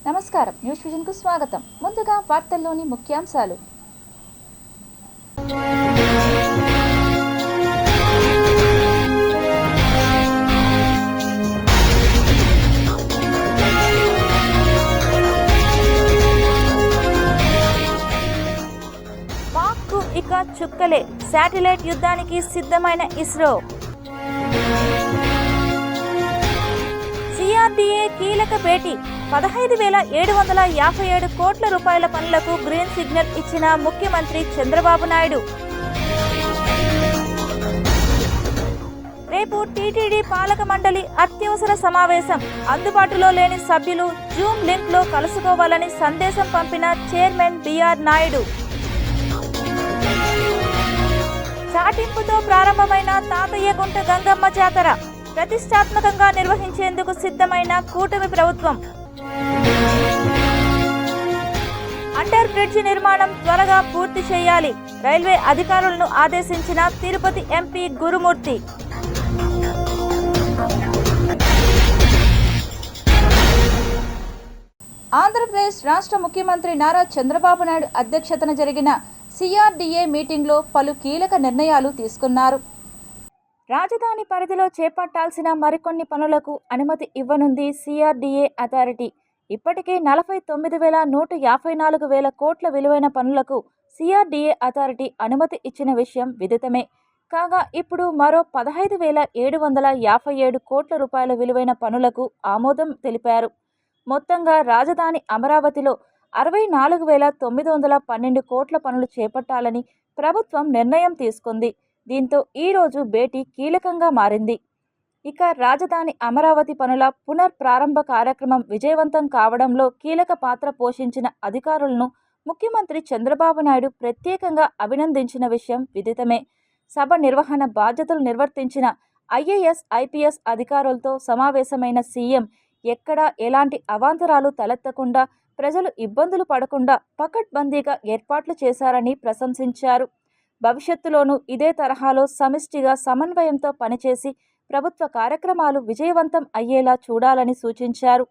నమస్కారం, news vision కు స్వాగతం. ముందుగా వార్తల్లోని ముఖ్యాంశాలు. పాక్కు ఇక చుక్కలే, శాటిలైట్ యుద్ధానికి సిద్ధమైన ఇస్రో. సిఆర్డీఏ కీలక భేటీ, 15,757 కోట్ల రూపాయల పనులకు గ్రీన్ సిగ్నల్ ఇచ్చిన ముఖ్యమంత్రి చంద్రబాబు నాయుడు. రేపు టీటీడీ పాలక మండలి అత్యవసర సమావేశం, అందుబాటులో లేని సభ్యులు జూమ్ లింక్ లో కలుసుకోవాలని సందేశం పంపిన చైర్మన్ బిఆర్ నాయుడు. చాటింపుతో ప్రారంభమైన తాతయ్యగుంట గంగమ్మ జాతర, ప్రతిష్టాత్మకంగా నిర్వహించేందుకు సిద్ధమైన కూటమి ప్రభుత్వం. అండర్ బ్రిడ్జ్ నిర్మాణం త్వరగా పూర్తి చేయాలి, రైల్వే అధికారులను ఆదేశించిన తిరుపతి ఎంపీ గురుమూర్తి. ఆంధ్రప్రదేశ్ రాష్ట్ర ముఖ్యమంత్రి నారా చంద్రబాబు నాయుడు అధ్యక్షతన జరిగిన సిఆర్డీఏ మీటింగ్లో పలు కీలక నిర్ణయాలు తీసుకున్నారు. రాజధాని పరిధిలో చేపట్టాల్సిన మరికొన్ని పనులకు అనుమతి ఇవ్వనుంది సిఆర్డీఏ అథారిటీ. ఇప్పటికే 49,154 కోట్ల విలువైన పనులకు సిఆర్డీఏ అథారిటీ అనుమతి ఇచ్చిన విషయం విదితమే. కాగా ఇప్పుడు మరో 15,757 కోట్ల రూపాయల విలువైన పనులకు ఆమోదం తెలిపారు. మొత్తంగా రాజధాని అమరావతిలో 64,912 కోట్ల పనులు చేపట్టాలని ప్రభుత్వం నిర్ణయం తీసుకుంది. దీంతో ఈరోజు భేటీ కీలకంగా మారింది. ఇక రాజధాని అమరావతి పనుల పునఃప్రారంభ కార్యక్రమం విజయవంతం కావడంలో కీలక పాత్ర పోషించిన అధికారులను ముఖ్యమంత్రి చంద్రబాబు నాయుడు ప్రత్యేకంగా అభినందించిన విషయం విదితమే. సభ నిర్వహణ బాధ్యతలు నిర్వర్తించిన ఐఏఎస్, ఐపీఎస్ అధికారులతో సమావేశమైన సీఎం ఎక్కడా ఎలాంటి అవాంతరాలు తలెత్తకుండా, ప్రజలు ఇబ్బందులు పడకుండా పకడ్బందీగా ఏర్పాట్లు చేశారని ప్రశంసించారు. భవిష్యత్తులోనూ ఇదే తరహాలో సమిష్టిగా సమన్వయంతో పనిచేసి ప్రభుత్వ కార్యక్రమాలు విజయవంతం అయ్యేలా చూడాలని సూచించారు.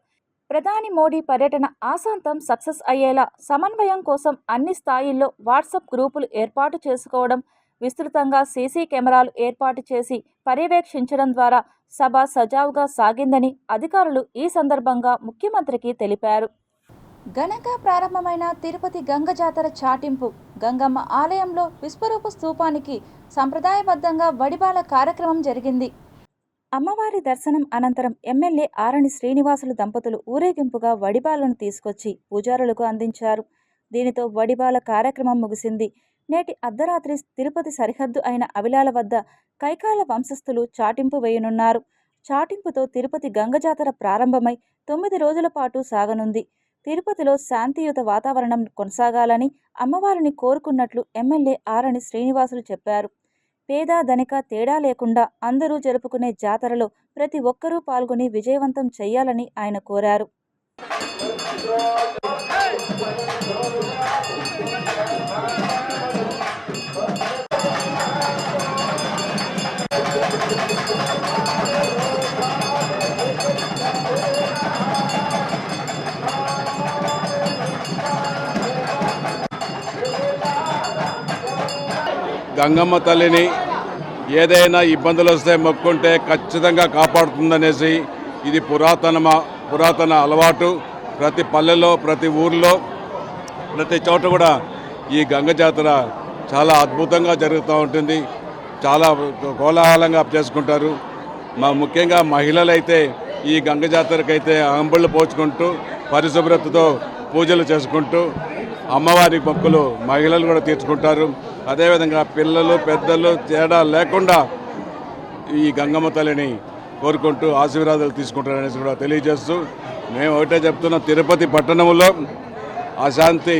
ప్రధాని మోడీ పర్యటన ఆశాంతం సక్సెస్ అయ్యేలా సమన్వయం కోసం అన్ని స్థాయిల్లో వాట్సాప్ గ్రూపులు ఏర్పాటు చేసుకోవడం, విస్తృతంగా సీసీ కెమెరాలు ఏర్పాటు చేసి పర్యవేక్షించడం ద్వారా సభ సజావుగా సాగిందని అధికారులు ఈ సందర్భంగా ముఖ్యమంత్రికి తెలిపారు. ఘనంగా ప్రారంభమైన తిరుపతి గంగ జాతర చాటింపు, గంగమ్మ ఆలయంలో విశ్వరూప స్తూపానికి సంప్రదాయబద్ధంగా వడిబాల కార్యక్రమం జరిగింది. అమ్మవారి దర్శనం అనంతరం ఎమ్మెల్యే ఆరణి శ్రీనివాసులు దంపతులు ఊరేగింపుగా వడిబాలను తీసుకొచ్చి పూజారులకు అందించారు. దీనితో వడిబాల కార్యక్రమం ముగిసింది. నేటి అర్ధరాత్రి తిరుపతి సరిహద్దు అయిన అవిలాల వద్ద కైకాల వంశస్థులు చాటింపు వేయనున్నారు. చాటింపుతో తిరుపతి గంగ జాతర ప్రారంభమై 9 రోజుల పాటు సాగనుంది. తిరుపతిలో శాంతియుత వాతావరణం కొనసాగాలని అమ్మవారిని కోరుకున్నట్లు ఎమ్మెల్యే ఆరణి శ్రీనివాసులు చెప్పారు. పేద ధనిక తేడా లేకుండా అందరూ జరుపుకునే జాతరలో ప్రతి ఒక్కరూ పాల్గొని విజయవంతం చేయాలని ఆయన కోరారు. గంగమ్మ తల్లిని ఏదైనా ఇబ్బందులు వస్తే మొక్కుంటే ఖచ్చితంగా కాపాడుతుందనేసి ఇది పురాతన అలవాటు. ప్రతి పల్లెలో, ప్రతి ఊర్లో, ప్రతి చోట కూడా ఈ గంగ జాతర చాలా అద్భుతంగా జరుగుతూ ఉంటుంది. చాలా కోలాహలంగా చేసుకుంటారు. ముఖ్యంగా మహిళలైతే ఈ గంగ జాతరకైతే అంబళ్ళు పోచుకుంటూ పరిశుభ్రతతో పూజలు చేసుకుంటూ అమ్మవారి మొక్కులు మహిళలు కూడా తీర్చుకుంటారు. అదేవిధంగా పిల్లలు, పెద్దలు తేడా లేకుండా ఈ గంగమ్మ తల్లిని కోరుకుంటూ ఆశీర్వాదాలు తీసుకుంటారనేసి కూడా తెలియజేస్తూ, మేము ఒకటే చెప్తున్నాం, తిరుపతి పట్టణంలో అశాంతి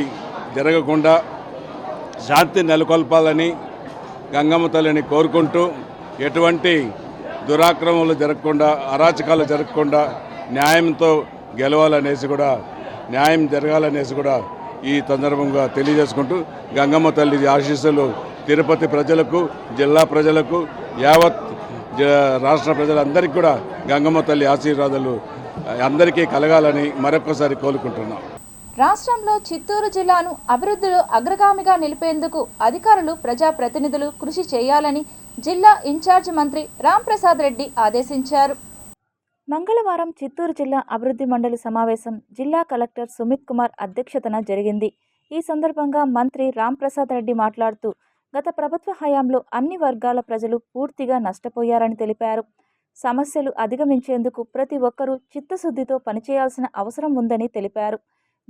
జరగకుండా శాంతి నెలకొల్పాలని గంగమ్మ తల్లిని కోరుకుంటూ, ఎటువంటి దురాక్రమణలు జరగకుండా, అరాచకాలు జరగకుండా న్యాయంతో గెలవాలనేసి కూడా, న్యాయం జరగాలనేసి కూడా ఈ సందర్భంగా తెలియజేసుకుంటూ, గంగమ్మ తల్లి ఆశీస్సులు తిరుపతి ప్రజలకు, జిల్లా ప్రజలకు, యావత్ రాష్ట్ర ప్రజలందరికీ కూడా గంగమ్మ తల్లి ఆశీర్వాదాలు అందరికీ కలగాలని మరొకసారి కోరుకుంటున్నాం. రాష్ట్రంలో చిత్తూరు జిల్లాను అభివృద్ధిలో అగ్రగామిగా నిలిపేందుకు అధికారులు ప్రజాప్రతినిధులు కృషి చేయాలని జిల్లా ఇన్ఛార్జ్ మంత్రి రాంప్రసాద్ రెడ్డి ఆదేశించారు. మంగళవారం చిత్తూరు జిల్లా అభివృద్ధి మండలి సమావేశం జిల్లా కలెక్టర్ సుమిత్ కుమార్ అధ్యక్షతన జరిగింది. ఈ సందర్భంగా మంత్రి రాంప్రసాద్ రెడ్డి మాట్లాడుతూ గత ప్రభుత్వ హయాంలో అన్ని వర్గాల ప్రజలు పూర్తిగా నష్టపోయారని తెలిపారు. సమస్యలు అధిగమించేందుకు ప్రతి ఒక్కరూ చిత్తశుద్ధితో పనిచేయాల్సిన అవసరం ఉందని తెలిపారు.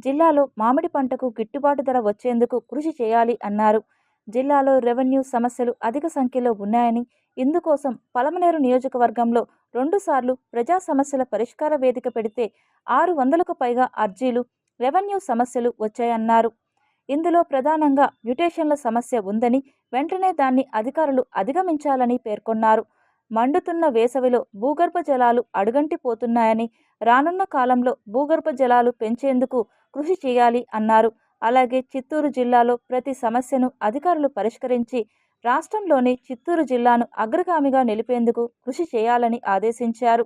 జిల్లాలో మామిడి పంటకు గిట్టుబాటు ధర వచ్చేందుకు కృషి చేయాలి అన్నారు. జిల్లాలో రెవెన్యూ సమస్యలు అధిక సంఖ్యలో ఉన్నాయని, ఇందుకోసం పలమనేరు నియోజకవర్గంలో 2 సార్లు ప్రజా సమస్యల పరిష్కార వేదిక పెడితే 600కు పైగా అర్జీలు, రెవెన్యూ సమస్యలు వచ్చాయన్నారు. ఇందులో ప్రధానంగా మ్యుటేషన్ల సమస్య ఉందని, వెంటనే దాన్ని అధికారులు అధిగమించాలని పేర్కొన్నారు. మండుతున్న వేసవిలో భూగర్భ జలాలు అడుగంటిపోతున్నాయని, రానున్న కాలంలో భూగర్భ జలాలు పెంచేందుకు కృషి చేయాలి అన్నారు. అలాగే చిత్తూరు జిల్లాలో ప్రతి సమస్యను అధికారులు పరిష్కరించి రాష్ట్రంలోని చిత్తూరు జిల్లాను అగ్రగామిగా నిలిపేందుకు కృషి చేయాలని ఆదేశించారు.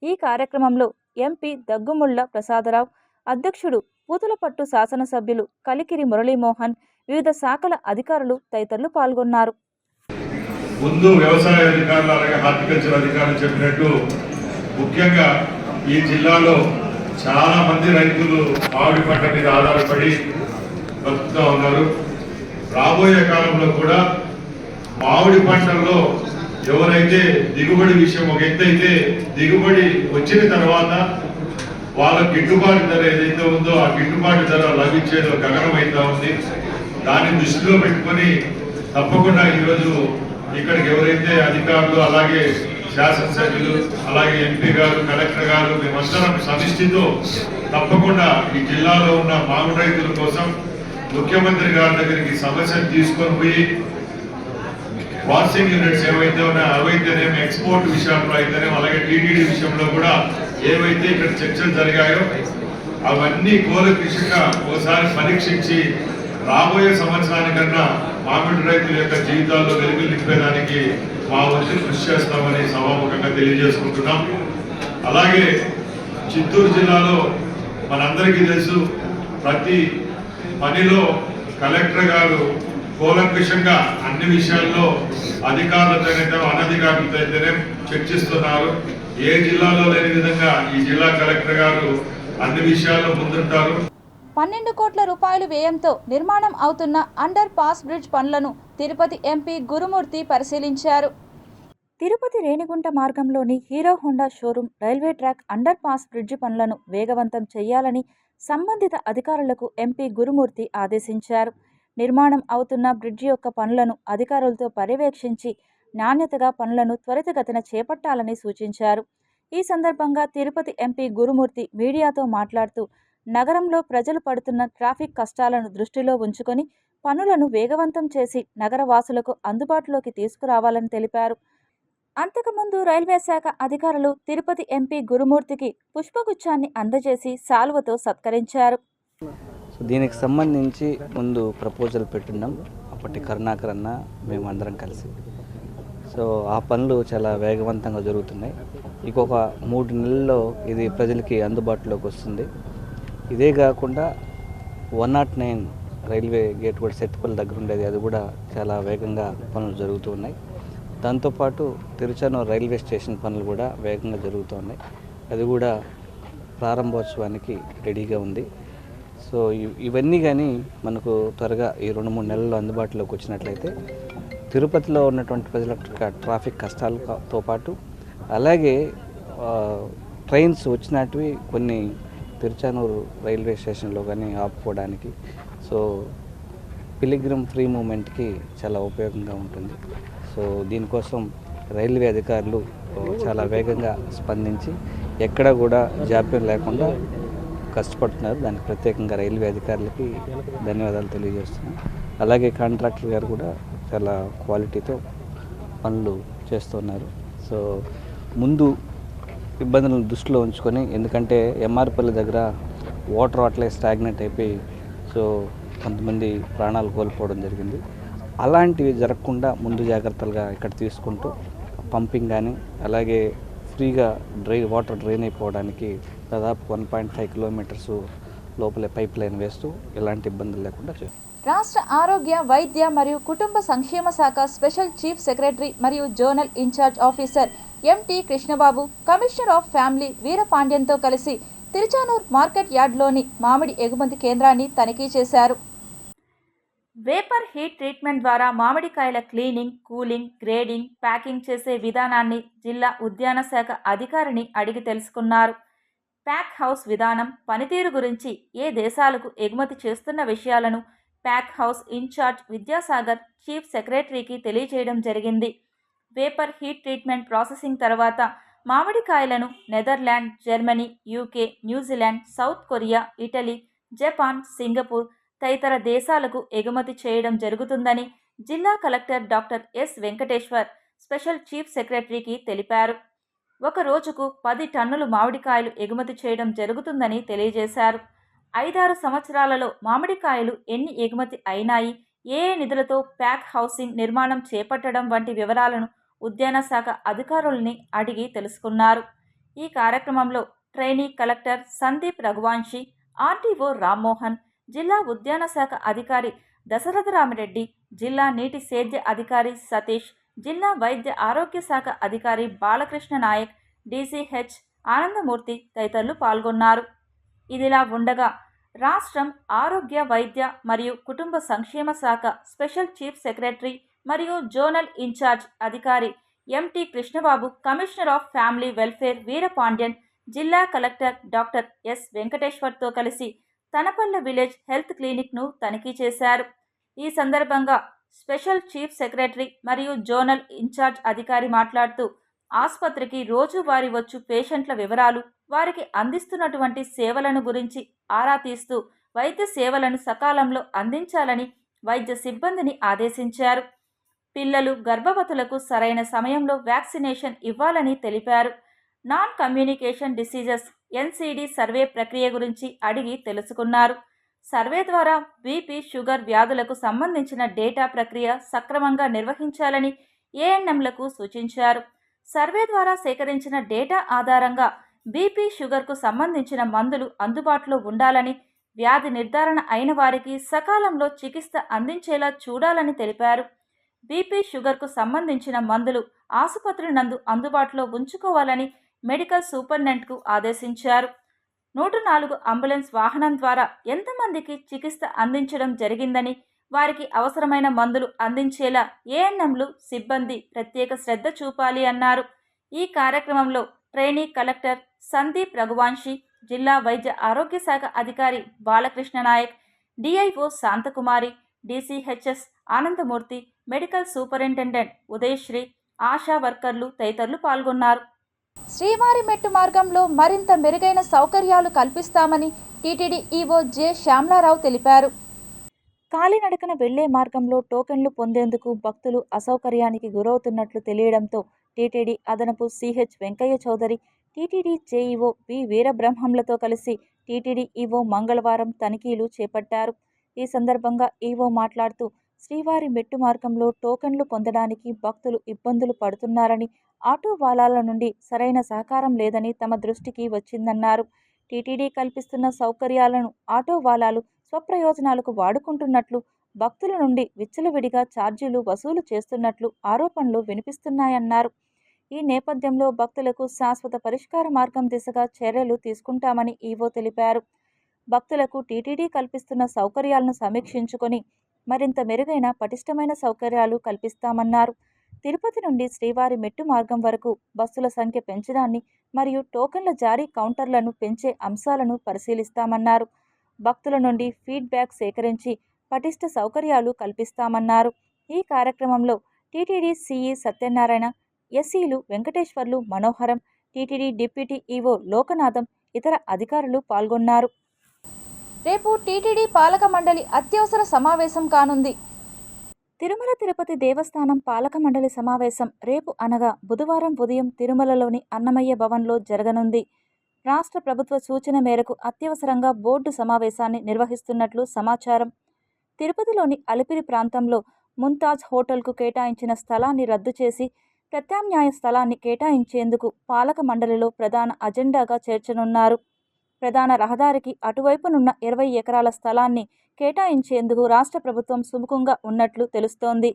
ఈ కార్యక్రమంలో ఎంపీ దగ్గుముళ్ల ప్రసాదరావు, అధ్యక్షుడు పూతలపట్టు శాసనసభ్యులు కలికిరి మురళీమోహన్, వివిధ శాఖల అధికారులు తదితరులు పాల్గొన్నారు. ముందు వ్యవసాయ అధికారులు అలాగే హార్టికల్చర్ అధికారులు చెప్పినట్టు ముఖ్యంగా ఈ జిల్లాలో చాలా మంది రైతులు మామిడి పంట మీద ఆధారపడి బతుకుతూ ఉన్నారు. రాబోయే కాలంలో కూడా మామిడి పంటల్లో ఎవరైతే దిగుబడి విషయం ఒక ఎత్తు అయితే, దిగుబడి వచ్చిన తర్వాత వాళ్ళ గిట్టుబాటు ధర ఏదైతే ఉందో ఆ గిట్టుబాటు ధర లభించేది గగనమైతా ఉంది. దాన్ని దృష్టిలో పెట్టుకొని తప్పకుండా ఈరోజు ఇక్కడికి ఎవరైతే అధికారులు అలాగే శాసనసభ్యులు అలాగే ఎంపీ గారు, కలెక్టర్ గారు మేమందరం సమిష్టితో తప్పకుండా ఈ జిల్లాలో ఉన్న మామిడి రైతుల కోసం ముఖ్యమంత్రి గారి దగ్గరికి సమస్యను తీసుకొని పోయి వాషింగ్ యూనిట్స్ ఏవైతే ఉన్నాయో అవైతేనేమి, ఎక్స్పోర్ట్ విషయంలో అయితేనేమి, అలాగే టీటీడీ విషయంలో కూడా ఏవైతే ఇక్కడ చర్చలు జరిగాయో అవన్నీ కూలంకషంగా ఒకసారి పరీక్షించి రాబోయే సంవత్సరానికన్నా మామిడి రైతుల యొక్క జీవితాల్లో వెలుగులు నింపేదానికి మా వంతు కృషి చేస్తామని సభాముఖంగా తెలియజేసుకుంటున్నాం. అలాగే చిత్తూరు జిల్లాలో మనందరికీ తెలుసు, ప్రతి పనిలో కలెక్టర్ గారు కూలంకషంగా అన్ని విషయాల్లో అధికారులతో అయితే అనధికారులతో అయితేనే చర్చిస్తున్నారు. ఏ జిల్లాలో లేని విధంగా ఈ జిల్లా కలెక్టర్ గారు అన్ని విషయాల్లో ముందుంటారు. 12 కోట్ల రూపాయల వ్యయంతో నిర్మాణం అవుతున్న అండర్ పాస్ బ్రిడ్జ్ పనులను తిరుపతి ఎంపీ గురుమూర్తి పరిశీలించారు. తిరుపతి రేణిగుంట మార్గంలోని Hero Honda showroom railway track underpass bridge పనులను వేగవంతం చేయాలని సంబంధిత అధికారులకు ఎంపీ గురుమూర్తి ఆదేశించారు. నిర్మాణం అవుతున్న బ్రిడ్జి యొక్క పనులను అధికారులతో పర్యవేక్షించి నాణ్యతగా పనులను త్వరితగతిన చేపట్టాలని సూచించారు. ఈ సందర్భంగా తిరుపతి ఎంపీ గురుమూర్తి మీడియాతో మాట్లాడుతూ నగరంలో ప్రజలు పడుతున్న ట్రాఫిక్ కష్టాలను దృష్టిలో ఉంచుకొని పనులను వేగవంతం చేసి నగరవాసులకు అందుబాటులోకి తీసుకురావాలని తెలిపారు. అంతకుముందు రైల్వే శాఖ అధికారులు తిరుపతి ఎంపీ గురుమూర్తికి పుష్పగుచ్చాన్ని అందజేసి శాలువతో సత్కరించారు. దీనికి సంబంధించి ముందు ప్రపోజల్ పెట్టినాం, అప్పటి కరుణాకర్ అన్న మేము అందరం కలిసి. సో ఆ పనులు చాలా వేగవంతంగా జరుగుతున్నాయి. ఇంకొక 3 నెలల్లో ఇది ప్రజలకి అందుబాటులోకి వస్తుంది. ఇదే కాకుండా 109 రైల్వే గేట్ కూడా సెట్పల్లి దగ్గర ఉండేది, అది కూడా చాలా వేగంగా పనులు జరుగుతూ ఉన్నాయి. దాంతోపాటు తిరుచానూరు రైల్వే స్టేషన్ పనులు కూడా వేగంగా జరుగుతూ ఉన్నాయి, అది కూడా ప్రారంభోత్సవానికి రెడీగా ఉంది. సో ఇవన్నీ కానీ మనకు త్వరగా ఈ 2-3 నెలల్లో అందుబాటులోకి వచ్చినట్లయితే తిరుపతిలో ఉన్నటువంటి ప్రజల ట్రాఫిక్ కష్టాలతో పాటు అలాగే ట్రైన్స్ వచ్చినటివి కొన్ని తిరుచానూరు రైల్వే స్టేషన్లో కానీ ఆపుకోవడానికి, సో పిలిగ్రిమ్ ఫ్రీ మూమెంట్కి చాలా ఉపయోగంగా ఉంటుంది. సో దీనికోసం రైల్వే అధికారులు చాలా వేగంగా స్పందించి ఎక్కడ కూడా జాప్యం లేకుండా కష్టపడుతున్నారు. దానికి ప్రత్యేకంగా రైల్వే అధికారులకి ధన్యవాదాలు తెలియజేస్తున్నాను. అలాగే కాంట్రాక్టర్ గారు కూడా చాలా క్వాలిటీతో పనులు చేస్తున్నారు. సో ముందు ఇబ్బందులను దృష్టిలో ఉంచుకొని, ఎందుకంటే ఎంఆర్పల్లి దగ్గర వాటర్ అట్లే స్టాగ్నెట్ అయిపోయి సో కొంతమంది ప్రాణాలు కోల్పోవడం జరిగింది. అలాంటివి జరగకుండా ముందు జాగ్రత్తలుగా ఇక్కడ తీసుకుంటూ పంపింగ్ కానీ అలాగే ఫ్రీగా వాటర్ డ్రైన్ అయిపోవడానికి దాదాపు 1.5 కిలోమీటర్స్ లోపలే పైప్ లైన్ వేస్తూ ఎలాంటి ఇబ్బందులు లేకుండా చేస్తాం. రాష్ట్ర ఆరోగ్య వైద్య మరియు కుటుంబ సంక్షేమ శాఖ స్పెషల్ చీఫ్ సెక్రటరీ మరియు zonal in charge officer MT Krishnababu, commissioner of family వీరపాండ్యన్తో కలిసి తిరుచానూర్ మార్కెట్ యార్డ్లోని మామిడి ఎగుమతి కేంద్రాన్ని తనిఖీ చేశారు. వేపర్ హీట్ ట్రీట్మెంట్ ద్వారా మామిడికాయల క్లీనింగ్, కూలింగ్, గ్రేడింగ్, ప్యాకింగ్ చేసే విధానాన్ని జిల్లా ఉద్యాన శాఖ అధికారిని అడిగి తెలుసుకున్నారు. ప్యాక్ హౌస్ విధానం, పనితీరు గురించి, ఏ దేశాలకు ఎగుమతి చేస్తున్న విషయాలను pack house incharge Vidyasagar chief సెక్రటరీకి తెలియజేయడం జరిగింది. వేపర్ హీట్ ట్రీట్మెంట్ ప్రాసెసింగ్ తర్వాత మామిడికాయలను Netherland, Germany, UK, New Zealand, South Korea, Italy, Japan, Singapore తదితర దేశాలకు ఎగుమతి చేయడం జరుగుతుందని జిల్లా collector doctor S Venkateshwar special chief సెక్రటరీకి తెలిపారు. ఒక రోజుకు 10 టన్నులు మామిడికాయలు ఎగుమతి చేయడం జరుగుతుందని తెలియజేశారు. 5-6 సంవత్సరాలలో మామిడికాయలు ఎన్ని ఎగుమతి అయినాయి, ఏ నిధులతో ప్యాక్ హౌసింగ్ నిర్మాణం చేపట్టడం వంటి వివరాలను ఉద్యాన శాఖ అధికారుల్ని అడిగి తెలుసుకున్నారు. ఈ కార్యక్రమంలో trainee collector Sandeep Raghuvanshi, RDO Rammohan, జిల్లా ఉద్యాన శాఖ అధికారి దశరథరామిరెడ్డి, జిల్లా నీటి సేద్య అధికారి సతీష్, జిల్లా వైద్య ఆరోగ్య శాఖ అధికారి బాలకృష్ణ నాయక్, డీసీహెచ్ ఆనందమూర్తి తదితరులు పాల్గొన్నారు. ఇదిలా ఉండగా రాష్ట్రం ఆరోగ్య వైద్య మరియు కుటుంబ సంక్షేమ శాఖ స్పెషల్ చీఫ్ సెక్రటరీ మరియు జోనల్ ఇన్ఛార్జ్ అధికారి empty Krishnababu, commissioner of family welfare Veerapandian, జిల్లా కలెక్టర్ డాక్టర్ ఎస్ వెంకటేశ్వర్తో కలిసి తనపల్లె విలేజ్ హెల్త్ క్లినిక్ను తనిఖీ చేశారు. ఈ సందర్భంగా స్పెషల్ చీఫ్ సెక్రటరీ మరియు జోనల్ ఇన్ఛార్జ్ అధికారి మాట్లాడుతూ ఆసుపత్రికి రోజువారీ వచ్చు పేషెంట్ల వివరాలు, వారికి అందిస్తున్నటువంటి సేవలను గురించి ఆరా తీస్తూ వైద్య సేవలను సకాలంలో అందించాలని వైద్య సిబ్బందిని ఆదేశించారు. పిల్లలు, గర్భవతులకు సరైన సమయంలో వ్యాక్సినేషన్ ఇవ్వాలని తెలిపారు. Non communication diseases NCD survey ప్రక్రియ గురించి అడిగి తెలుసుకున్నారు. సర్వే ద్వారా బీపీ, షుగర్ వ్యాధులకు సంబంధించిన డేటా ప్రక్రియ సక్రమంగా నిర్వహించాలని ఏఎన్ఎంలకు సూచించారు. సర్వే ద్వారా సేకరించిన డేటా ఆధారంగా బీపీ, షుగర్కు సంబంధించిన మందులు అందుబాటులో ఉండాలని, వ్యాధి నిర్ధారణ అయిన వారికి సకాలంలో చికిత్స అందించేలా చూడాలని తెలిపారు. బీపీ, షుగర్కు సంబంధించిన మందులు ఆసుపత్రి నందు అందుబాటులో ఉంచుకోవాలని మెడికల్ సూపరింటెండెంట్కు ఆదేశించారు. 104 అంబులెన్స్ వాహనం ద్వారా ఎంతమందికి చికిత్స అందించడం జరిగిందని, వారికి అవసరమైన మందులు అందించేలా ఏఎన్ఎంలు సిబ్బంది ప్రత్యేక శ్రద్ధ చూపాలి అన్నారు. ఈ కార్యక్రమంలో ట్రైనీ కలెక్టర్ సందీప్ రఘువాన్షి, జిల్లా వైద్య ఆరోగ్య శాఖ అధికారి బాలకృష్ణ నాయక్, డిఐఓ శాంతకుమారి, డీసీహెచ్ఎస్ ఆనందమూర్తి, మెడికల్ సూపరింటెండెంట్ ఉదయశ్రీ, ఆశా వర్కర్లు తదితరులు పాల్గొన్నారు. శ్రీవారి మెట్టు మార్గంలో మరింత మెరుగైన సౌకర్యాలు కల్పిస్తామని టీటీడీ ఈవో జె శ్యామలారావు తెలిపారు. కాలినడకన వెళ్లే మార్గంలో టోకెన్లు పొందేందుకు భక్తులు అసౌకర్యానికి గురవుతున్నట్లు తెలియడంతో టీటీడీ అదనపు CH Venkaiah Chowdary, TTD JEO V వీరబ్రహ్మంలతో కలిసి టీటీడీ ఈవో మంగళవారం తనిఖీలు చేపట్టారు. ఈ సందర్భంగా ఈవో మాట్లాడుతూ శ్రీవారి మెట్టు మార్గంలో టోకెన్లు పొందడానికి భక్తులు ఇబ్బందులు పడుతున్నారని, ఆటో వాలాల నుండి సరైన సహకారం లేదని తమ దృష్టికి వచ్చిందన్నారు. టీటీడీ కల్పిస్తున్న సౌకర్యాలను ఆటో వాలాలు స్వప్రయోజనాలకు వాడుకుంటున్నట్లు, భక్తుల నుండి విచ్చలవిడిగా ఛార్జీలు వసూలు చేస్తున్నట్లు ఆరోపణలు వినిపిస్తున్నాయన్నారు. ఈ నేపథ్యంలో భక్తులకు శాశ్వత పరిష్కార మార్గం దిశగా చర్యలు తీసుకుంటామని ఈవో తెలిపారు. భక్తులకు టీటీడీ కల్పిస్తున్న సౌకర్యాలను సమీక్షించుకొని మరింత మెరుగైన పటిష్టమైన సౌకర్యాలు కల్పిస్తామన్నారు. తిరుపతి నుండి శ్రీవారి మెట్టు మార్గం వరకు బస్సుల సంఖ్య పెంచడాన్ని మరియు టోకెన్ల జారీ కౌంటర్లను పెంచే అంశాలను పరిశీలిస్తామన్నారు. భక్తుల నుండి ఫీడ్బ్యాక్ సేకరించి పటిష్ట సౌకర్యాలు కల్పిస్తామన్నారు. ఈ కార్యక్రమంలో టీటీడీ సిఈ సత్యనారాయణ, ఎస్ఈలు Venkateswarlu, Manoharam, TTD deputy EO Lokanatham, ఇతర అధికారులు పాల్గొన్నారు. రేపు టీటీడీ పాలక మండలి అత్యవసర సమావేశం కానుంది. తిరుమల తిరుపతి దేవస్థానం పాలక మండలి సమావేశం రేపు అనగా బుధవారం ఉదయం తిరుమలలోని అన్నమయ్య భవన్లో జరగనుంది. రాష్ట్ర ప్రభుత్వ సూచన మేరకు అత్యవసరంగా బోర్డు సమావేశాన్ని నిర్వహిస్తున్నట్లు సమాచారం. తిరుపతిలోని అలిపిరి ప్రాంతంలో ముంతాజ్ హోటల్కు కేటాయించిన స్థలాన్ని రద్దు చేసి ప్రత్యామ్నాయ స్థలాన్ని కేటాయించేందుకు పాలక మండలిలో ప్రధాన అజెండాగా చేర్చనున్నారు. ప్రధాన రహదారికి అటువైపునున్న 20 ఎకరాల స్థలాన్ని కేటాయించేందుకు రాష్ట్ర ప్రభుత్వం సుముఖంగా ఉన్నట్లు తెలుస్తోంది.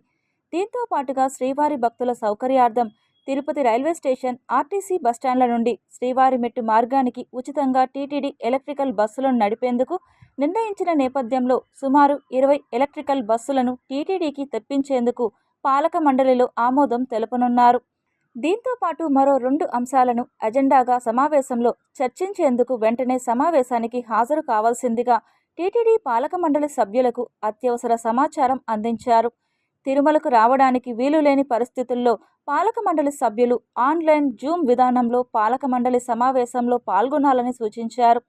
దీంతో పాటుగా శ్రీవారి భక్తుల సౌకర్యార్థం తిరుపతి రైల్వే స్టేషన్, ఆర్టీసీ బస్టాండ్ల నుండి శ్రీవారి మెట్టు మార్గానికి ఉచితంగా టీటీడీ ఎలక్ట్రికల్ బస్సులను నడిపేందుకు నిర్ణయించిన నేపథ్యంలో సుమారు 20 ఎలక్ట్రికల్ బస్సులను టీటీడీకి తెప్పించేందుకు పాలక మండలిలో ఆమోదం తెలుపనున్నారు. దీంతో పాటు మరో 2 అంశాలను అజెండాగా సమావేశంలో చర్చించేందుకు వెంటనే సమావేశానికి హాజరు కావాల్సిందిగా టీటీడీ పాలక మండలి సభ్యులకు అత్యవసర సమాచారం అందించారు. తిరుమలకు రావడానికి వీలులేని పరిస్థితుల్లో పాలక మండలి సభ్యులు ఆన్లైన్ జూమ్ విధానంలో పాలక మండలి సమావేశంలో పాల్గొనాలని సూచించారు.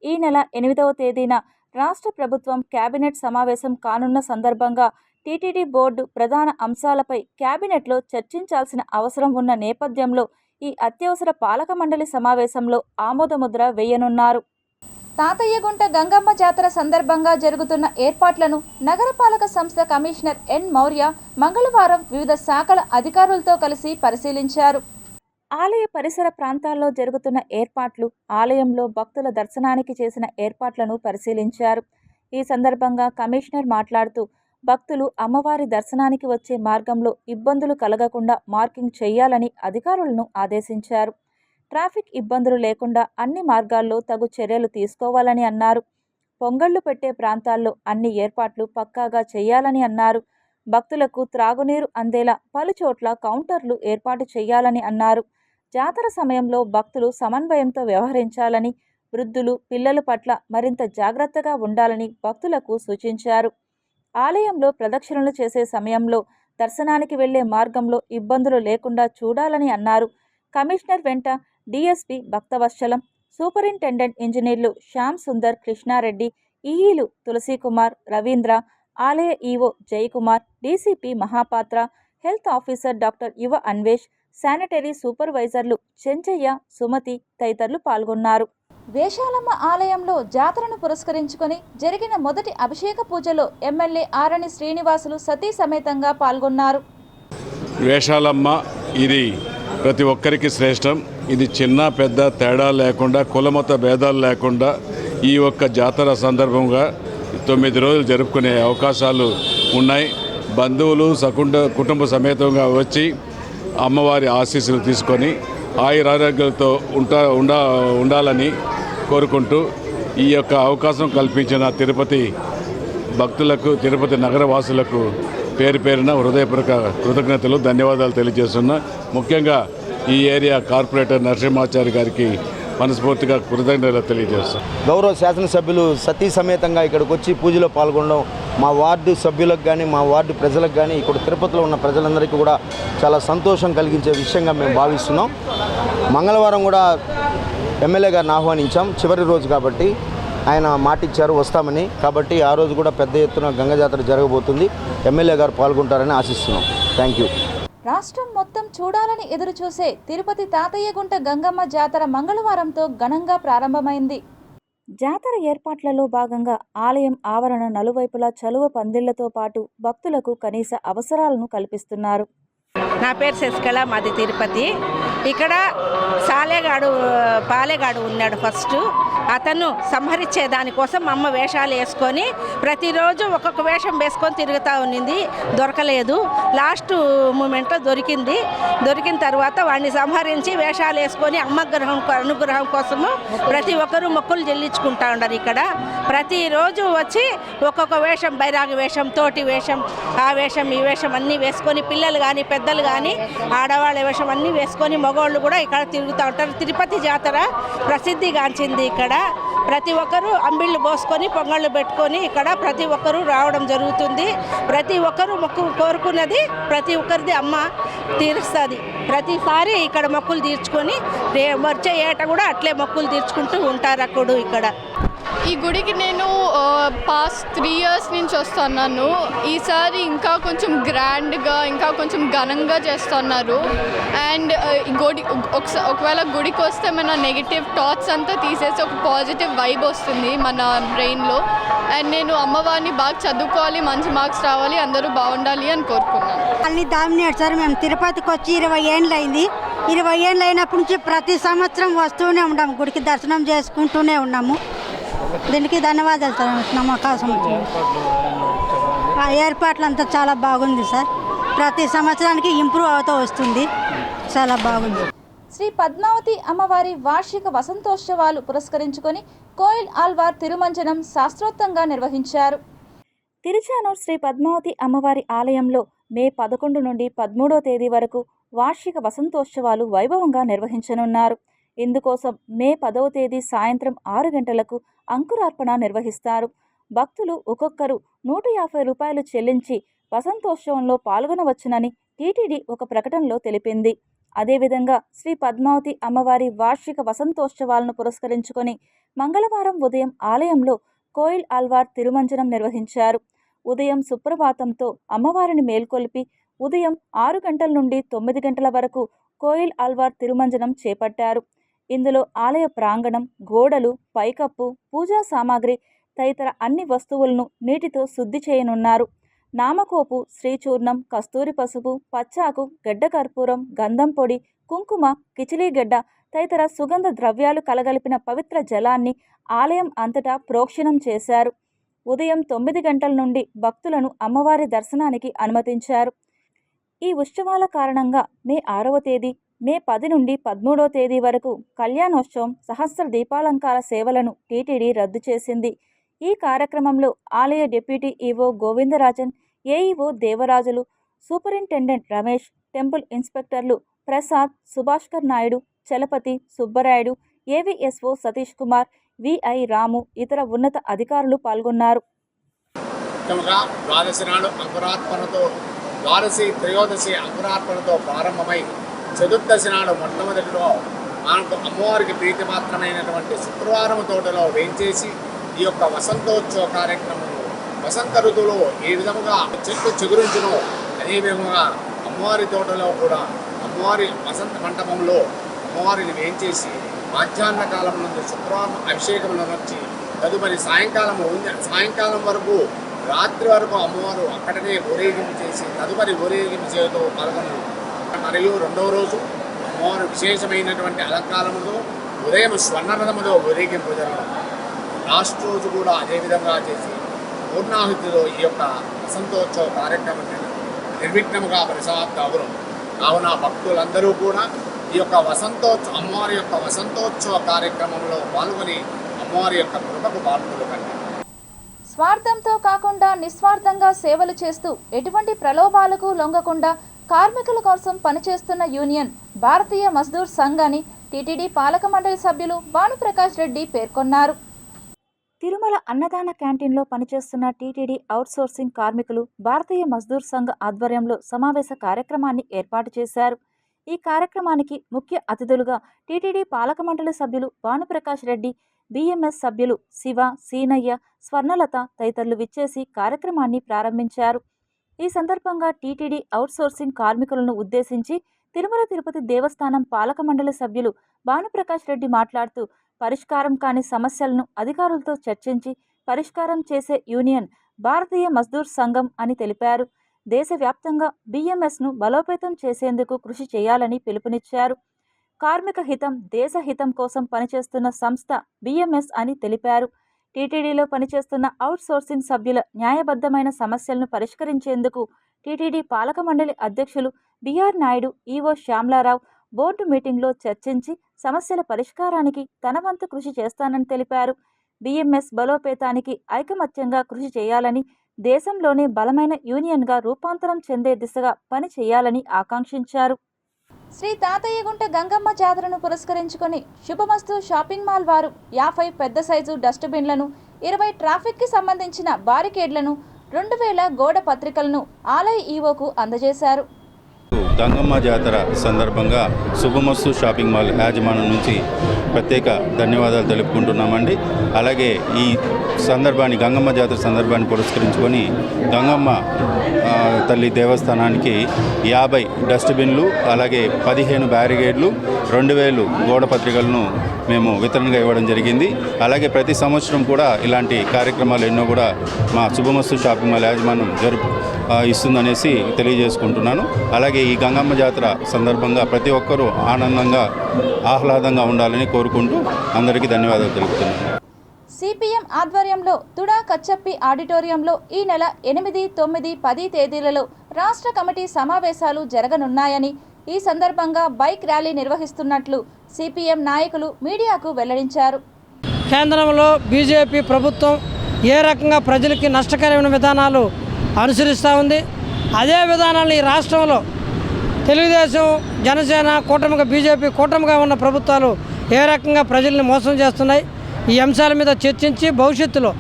ఈ నెల 8వ తేదీన రాష్ట్ర ప్రభుత్వం కేబినెట్ సమావేశం కానున్న సందర్భంగా టీటీడీ బోర్డు ప్రధాన అంశాలపై కేబినెట్లో చర్చించాల్సిన అవసరం ఉన్న నేపథ్యంలో ఈ అత్యవసర పాలక మండలి సమావేశంలో ఆమోదముద్ర వేయనున్నారు. తాతయ్యగుంట గంగమ్మ జాతర సందర్భంగా జరుగుతున్న ఏర్పాట్లను నగరపాలక సంస్థ కమిషనర్ ఎన్ మౌర్య మంగళవారం వివిధ శాఖల అధికారులతో కలిసి పరిశీలించారు. ఆలయ పరిసర ప్రాంతాల్లో జరుగుతున్న ఏర్పాట్లు, ఆలయంలో భక్తుల దర్శనానికి చేసిన ఏర్పాట్లను పరిశీలించారు. ఈ సందర్భంగా కమిషనర్ మాట్లాడుతూ భక్తులు అమ్మవారి దర్శనానికి వచ్చే మార్గంలో ఇబ్బందులు కలగకుండా మార్కింగ్ చేయాలని అధికారులను ఆదేశించారు. ట్రాఫిక్ ఇబ్బందులు లేకుండా అన్ని మార్గాల్లో తగు చర్యలు తీసుకోవాలని అన్నారు. పొంగళ్లు పెట్టే ప్రాంతాల్లో అన్ని ఏర్పాట్లు పక్కాగా చేయాలని అన్నారు. భక్తులకు త్రాగునీరు అందేలా పలుచోట్ల కౌంటర్లు ఏర్పాటు చేయాలని అన్నారు. జాతర సమయంలో భక్తులు సమన్వయంతో వ్యవహరించాలని, వృద్ధులు, పిల్లల పట్ల మరింత జాగ్రత్తగా ఉండాలని భక్తులకు సూచించారు. ఆలయంలో ప్రదక్షిణలు చేసే సమయంలో దర్శనానికి వెళ్లే మార్గంలో ఇబ్బందులు లేకుండా చూడాలని అన్నారు. కమిషనర్ వెంట డీఎస్పీ భక్తవత్సలం, సూపరింటెండెంట్ ఇంజనీర్లు శ్యామ్ సుందర్, కృష్ణారెడ్డి, ఈఈలు తులసీకుమార్, రవీంద్ర, ఆలయ EO Jayakumar, DCP Mohapatra, health officer doctor యువ అన్వేష్, శానిటరీ సూపర్వైజర్లు చెంచయ్య, సుమతి తదితరులు పాల్గొన్నారు. వేషాలమ్మ ఆలయంలో జాతరను పురస్కరించుకొని జరిగిన మొదటి అభిషేక పూజలో ఎమ్మెల్యే ఆరణి శ్రీనివాసులు సతీ సమేతంగా పాల్గొన్నారు. వేషాలమ్మ ఇది ప్రతి ఒక్కరికి శ్రేష్టం. ఇది చిన్న పెద్ద తేడా లేకుండా, కులమత భేదాలు లేకుండా ఈ ఒక్క జాతర సందర్భంగా 9 రోజులు జరుపుకునే అవకాశాలు ఉన్నాయి. బంధువులు కుటుంబ సమేతంగా వచ్చి అమ్మవారి ఆశీస్సులు తీసుకొని ఆయురారోగ్యాలతో ఉండాలని కోరుకుంటూ ఈ యొక్క అవకాశం కల్పించిన తిరుపతి భక్తులకు, తిరుపతి నగరవాసులకు పేరు పేరున హృదయపూర్వక కృతజ్ఞతలు, ధన్యవాదాలు తెలియజేస్తున్నా. ముఖ్యంగా ఈ ఏరియా కార్పొరేటర్ నరసింహాచారి గారికి మనస్ఫూర్తిగా కృతజ్ఞతలు తెలియజేస్తాం. గౌరవ శాసనసభ్యులు సతీ సమేతంగా ఇక్కడికి వచ్చి పూజలో పాల్గొనడం మా వార్డు సభ్యులకు కానీ, మా వార్డు ప్రజలకు కానీ, ఇక్కడ తిరుపతిలో ఉన్న ప్రజలందరికీ కూడా చాలా సంతోషం కలిగించే విషయంగా మేము భావిస్తున్నాం. మంగళవారం కూడా ఎమ్మెల్యే గారిని ఆహ్వానించాం. చివరి రోజు కాబట్టి ఆయన మాటిచ్చారు వస్తామని. కాబట్టి ఆ రోజు కూడా పెద్ద ఎత్తున గంగ జాతర జరగబోతుంది. ఎమ్మెల్యే గారు పాల్గొంటారని ఆశిస్తున్నాం. Thank you. రాష్ట్రం మొత్తం చూడాలని ఎదురుచూసే తిరుపతి తాతయ్యగుంట గంగమ్మ జాతర మంగళవారంతో ఘనంగా ప్రారంభమైంది. జాతర ఏర్పాట్లలో భాగంగా ఆలయం ఆవరణ నలువైపులా చలువ పందిళ్లతో పాటు భక్తులకు కనీస అవసరాలను కల్పిస్తున్నారు. నా పేరు శశికళ, మాది తిరుపతి. ఇక్కడ పాలేగాడు ఉన్నాడు ఫస్ట్. అతను సంహరించే దానికోసం అమ్మ వేషాలు వేసుకొని ప్రతిరోజు ఒక్కొక్క వేషం వేసుకొని తిరుగుతూ ఉన్నింది. దొరకలేదు. లాస్ట్ మూమెంట్లో దొరికిన తర్వాత వాడిని సంహరించి వేషాలు వేసుకొని అమ్మ అనుగ్రహం కోసము ప్రతి ఒక్కరూ మొక్కులు చెల్లించుకుంటా ఉన్నారు. ఇక్కడ ప్రతిరోజు వచ్చి ఒక్కొక్క వేషం, బైరాగి వేషం, తోటి వేషం, ఆ వేషం, ఈ వేషం అన్నీ వేసుకొని పిల్లలు కానీ పెద్దలు కానీ ఆడవాళ్ళ వేషం అన్నీ వేసుకొని మగవాళ్ళు కూడా ఇక్కడ తిరుగుతూ ఉంటారు. తిరుపతి జాతర ప్రసిద్ధిగాంచింది. ఇక్కడ ప్రతి ఒక్కరూ అంబిళ్ళు పోసుకొని పొంగళ్ళు పెట్టుకొని ఇక్కడ ప్రతి ఒక్కరూ రావడం జరుగుతుంది. ప్రతి ఒక్కరూ మొక్కు కోరుకున్నది ప్రతి ఒక్కరిది అమ్మ తీరుస్తుంది. ప్రతిసారి ఇక్కడ మొక్కులు తీర్చుకొని వచ్చే ఏట కూడా అట్లే మొక్కులు తీర్చుకుంటూ ఉంటారు. అక్కడ ఇక్కడ ఈ గుడికి నేను పాస్ట్ 3 years నుంచి వస్తున్నాను. ఈసారి ఇంకా కొంచెం గ్రాండ్గా ఇంకా కొంచెం ఘనంగా చేస్తున్నారు. అండ్ ఈ గుడి ఒకవేళ గుడికి వస్తే మన నెగిటివ్ థాట్స్ అంతా తీసేసి ఒక పాజిటివ్ వైబ్ వస్తుంది మన బ్రెయిన్లో. అండ్ నేను అమ్మవారిని బాగా చదువుకోవాలి, మంచి మార్క్స్ రావాలి, అందరూ బాగుండాలి అని కోరుకున్నాను. అన్ని దామినేట్ సార్, మేము తిరుపతికి వచ్చి 20 ఏళ్ళు అయింది. 20 ఏళ్ళు అయినప్పటి నుంచి ప్రతి సంవత్సరం వస్తూనే ఉన్నాము, గుడికి దర్శనం చేసుకుంటూనే ఉన్నాము. దీనికి ధన్యవాదాలు సార్, నమ్మకం. ఆ ఏర్పాట్లంతా చాలా బాగుంది సార్. ప్రతి సంవత్సరానికి ఇంప్రూవ్ అవుతూ వస్తుంది, చాలా బాగుంది. శ్రీ పద్మావతి అమ్మవారి వార్షిక వసంతోత్సవాలు పురస్కరించుకొని కోయిల్ ఆల్వార్ తిరుమంజనం శాస్త్రోక్తంగా నిర్వహించారు. తిరుచానూర్ శ్రీ పద్మావతి అమ్మవారి ఆలయంలో మే 11 నుండి 13వ తేదీ వరకు వార్షిక వసంతోత్సవాలు వైభవంగా నిర్వహించనున్నారు. ఇందుకోసం మే 10వ తేదీ సాయంత్రం 6 గంటలకు అంకురార్పణ నిర్వహిస్తారు. భక్తులు ఒక్కొక్కరు 150 రూపాయలు చెల్లించి వసంతోత్సవంలో పాల్గొనవచ్చునని టీటీడీ ఒక ప్రకటనలో తెలిపింది. అదేవిధంగా శ్రీ పద్మావతి అమ్మవారి వార్షిక వసంతోత్సవాలను పురస్కరించుకొని మంగళవారం ఉదయం ఆలయంలో కోయిల్ ఆల్వార్ తిరుమంజనం నిర్వహించారు. ఉదయం సుప్రభాతంతో అమ్మవారిని మేల్కొల్పి ఉదయం 6 గంటల నుండి 9 గంటల వరకు కోయిల్ ఆల్వార్ తిరుమంజనం చేపట్టారు. ఇందులో ఆలయ ప్రాంగణం, గోడలు, పైకప్పు, పూజా సామాగ్రి తదితర అన్ని వస్తువులను నీటితో శుద్ధి చేయనున్నారు. నామకోపు, శ్రీచూర్ణం, కస్తూరి పసుపు, పచ్చాకు, గడ్డ కర్పూరం, గంధం పొడి, కుంకుమ, కిచిలీగడ్డ తదితర సుగంధ ద్రవ్యాలు కలగలిపిన పవిత్ర జలాన్ని ఆలయం అంతటా ప్రోక్షణం చేశారు. ఉదయం 9 గంటల నుండి భక్తులను అమ్మవారి దర్శనానికి అనుమతించారు. ఈ ఉత్సవాల కారణంగా మే 6వ తేదీ, మే 10 నుండి 13వ తేదీ వరకు కళ్యాణోత్సవం, సహస్ర దీపాలంకార సేవలను టీటీడీ రద్దు చేసింది. ఈ కార్యక్రమంలో ఆలయ deputy EO Govindarajan, AEO Devarajulu, superintendent Ramesh, temple ఇన్స్పెక్టర్లు ప్రసాద్, సుభాష్కర్ నాయుడు, చలపతి, సుబ్బరాయుడు, ఏవీఎస్ఓ సతీష్ కుమార్, విఐ రాము, ఇతర ఉన్నత అధికారులు పాల్గొన్నారు. ద్వాదశి నాడు అంకురార్పణతో, ద్వాదశి త్రయోదశి అంకురార్పణతో ప్రారంభమై చతుర్దశి నాడు మొట్టమొదటిలో మనకు అమ్మవారికి ప్రీతిమాత్రమైనటువంటి శుక్రవారం తోటలో వేయించేసి ఈ యొక్క వసంతోత్సవ కార్యక్రమం వసంత ఋతువులో ఏ విధముగా చెట్టు చిగురించునో అదే విధంగా అమ్మవారి తోటలో కూడా అమ్మవారి వసంత మంటపంలో అమ్మవారిని వేయించేసి మధ్యాహ్న కాలం నుండి శుక్రవారం అభిషేకములు వచ్చి తదుపరి సాయంకాలం వరకు రాత్రి వరకు అమ్మవారు అక్కడనే ఊరేగింపు చేసి తదుపరి ఊరేగింపు చేయతో పాల్గొన్నారు. మరియు 2వ రోజు అమ్మవారు విశేషమైనటువంటి అలంకారముతో ఉదయం స్వర్ణరథములో ఊరేగింపు జరగడం. లాస్ట్ రోజు కూడా అదేవిధంగా చేసి పూర్ణాహుతిలో ఈ యొక్క వసంతోత్సవ కార్యక్రమం నిర్విఘ్నముగా పరిసమాప్తి అవును. కావున భక్తులందరూ కూడా ఈ యొక్క అమ్మవారి యొక్క వసంతోత్సవ కార్యక్రమంలో పాల్గొని అమ్మవారి యొక్క కృపకు పాల్గొనలు కండి. స్వార్థంతో కాకుండా నిస్వార్థంగా సేవలు చేస్తూ ఎటువంటి ప్రలోభాలకు లొంగకుండా కార్మికుల కోసం పనిచేస్తున్న యూనియన్ భారతీయ మజ్దూర్ సంఘ్ అని టీటీడీ పాలక మండలి సభ్యులు భానుప్రకాష్ రెడ్డి పేర్కొన్నారు. తిరుమల అన్నదాన క్యాంటీన్లో పనిచేస్తున్న టీటీడీ అవుట్సోర్సింగ్ కార్మికులు భారతీయ మజ్దూర్ సంఘ్ ఆధ్వర్యంలో సమావేశ కార్యక్రమాన్ని ఏర్పాటు చేశారు. ఈ కార్యక్రమానికి ముఖ్య అతిథులుగా టీటీడీ పాలక మండలి సభ్యులు భానుప్రకాష్ రెడ్డి, బీఎంఎస్ సభ్యులు శివ, సీనయ్య, స్వర్ణలత తదితరులు విచ్చేసి కార్యక్రమాన్ని ప్రారంభించారు. ఈ సందర్భంగా టీటీడీ అవుట్సోర్సింగ్ కార్మికులను ఉద్దేశించి తిరుమల తిరుపతి దేవస్థానం పాలక మండలి సభ్యులు భానుప్రకాష్ రెడ్డి మాట్లాడుతూ పరిష్కారం కాని సమస్యలను అధికారులతో చర్చించి పరిష్కారం చేసే యూనియన్ భారతీయ మజ్దూర్ సంఘం అని తెలిపారు. దేశవ్యాప్తంగా బీఎంఎస్ను బలోపేతం చేసేందుకు కృషి చేయాలని పిలుపునిచ్చారు. కార్మిక హితం, దేశ హితం కోసం పనిచేస్తున్న సంస్థ బీఎంఎస్ అని తెలిపారు. టీటీడీలో పనిచేస్తున్న అవుట్సోర్సింగ్ సభ్యుల న్యాయబద్ధమైన సమస్యలను పరిష్కరించేందుకు టీటీడీ పాలక మండలి అధ్యక్షులు బిఆర్ నాయుడు, ఈవో శ్యామ్లారావు బోర్డు మీటింగ్లో చర్చించి సమస్యల పరిష్కారానికి తన వంతు కృషి చేస్తానని తెలిపారు. బీఎంఎస్ బలోపేతానికి ఐకమత్యంగా కృషి చేయాలని, దేశంలోనే బలమైన యూనియన్గా రూపాంతరం చెందే దిశగా పని చేయాలని ఆకాంక్షించారు. శ్రీ తాతయ్యగుంట గంగమ్మ జాతరను పురస్కరించుకొని శుభమస్తు షాపింగ్ మాల్ వారు 50 పెద్ద సైజు డస్ట్బిన్లను, 20 ట్రాఫిక్కి సంబంధించిన బారికేడ్లను, 2000 గోడ పత్రికలను ఆలయ ఈవోకు అందజేశారు. గంగమ్మ జాతర సందర్భంగా శుభమస్తు షాపింగ్ మాల్ యాజమాన్యం నుంచి ప్రత్యేక ధన్యవాదాలు తెలుపుకుంటున్నామండి. అలాగే ఈ సందర్భాన్ని గంగమ్మ జాతర సందర్భాన్ని పురస్కరించుకొని గంగమ్మ తల్లి దేవస్థానానికి 50 డస్ట్బిన్లు, అలాగే 15 బ్యారిగేడ్లు, 2000 గోడ పత్రికలను మేము వితరణగా ఇవ్వడం జరిగింది. అలాగే ప్రతి సంవత్సరం కూడా ఇలాంటి కార్యక్రమాలు ఎన్నో కూడా మా శుభమస్తు షాపింగ్ మాల్ యాజమాన్యం ఇస్తుందనేసి తెలియజేసుకుంటున్నాను. అలాగే ఈ గంగమ్మ జాతర సందర్భంగా ప్రతి ఒక్కరూ ఆనందంగా ఆహ్లాదంగా ఉండాలని కోరుకుంటూ అందరికీ ధన్యవాదాలు తెలుపుతున్నాను. సిపిఎం ఆధ్వర్యంలో తుడా కచ్చప్పి ఆడిటోరియంలో ఈ నెల 8, 9, 10 తేదీలలో రాష్ట్ర కమిటీ సమావేశాలు జరగనున్నాయని, ఈ సందర్భంగా బైక్ ర్యాలీ నిర్వహిస్తున్నట్లు సిపిఎం నాయకులు మీడియాకు వెల్లడించారు. కేంద్రంలో బీజేపీ ప్రభుత్వం ఏ రకంగా ప్రజలకి నష్టకరమైన విధానాలు అనుసరిస్తూ ఉంది, అదే విధానాన్ని ఈ రాష్ట్రంలో తెలుగుదేశం, జనసేన కూటమిగా బీజేపీ కూటమిగా ఉన్న ప్రభుత్వాలు ఏ రకంగా ప్రజల్ని మోసం చేస్తున్నాయి, ఈ అంశాల మీద చర్చించి భవిష్యత్తులో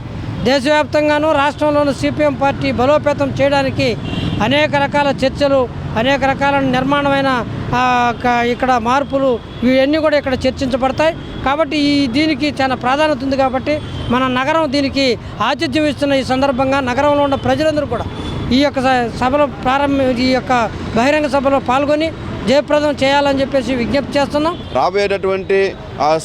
దేశవ్యాప్తంగానూ రాష్ట్రంలోనూ సిపిఎం పార్టీ బలోపేతం చేయడానికి అనేక రకాల చర్చలు, అనేక రకాల నిర్మాణమైన ఇక్కడ మార్పులు ఇవన్నీ కూడా ఇక్కడ చర్చించబడతాయి. కాబట్టి దీనికి చాలా ప్రాధాన్యత ఉంది. కాబట్టి మన నగరం దీనికి ఆతిథ్యం ఇస్తున్న ఈ సందర్భంగా నగరంలో ఉన్న ప్రజలందరూ కూడా ఈ యొక్క సభలో ఈ యొక్క బహిరంగ సభలో పాల్గొని జయప్రదం చేయాలని చెప్పేసి విజ్ఞప్తి చేస్తున్నాం. రాబోయేటటువంటి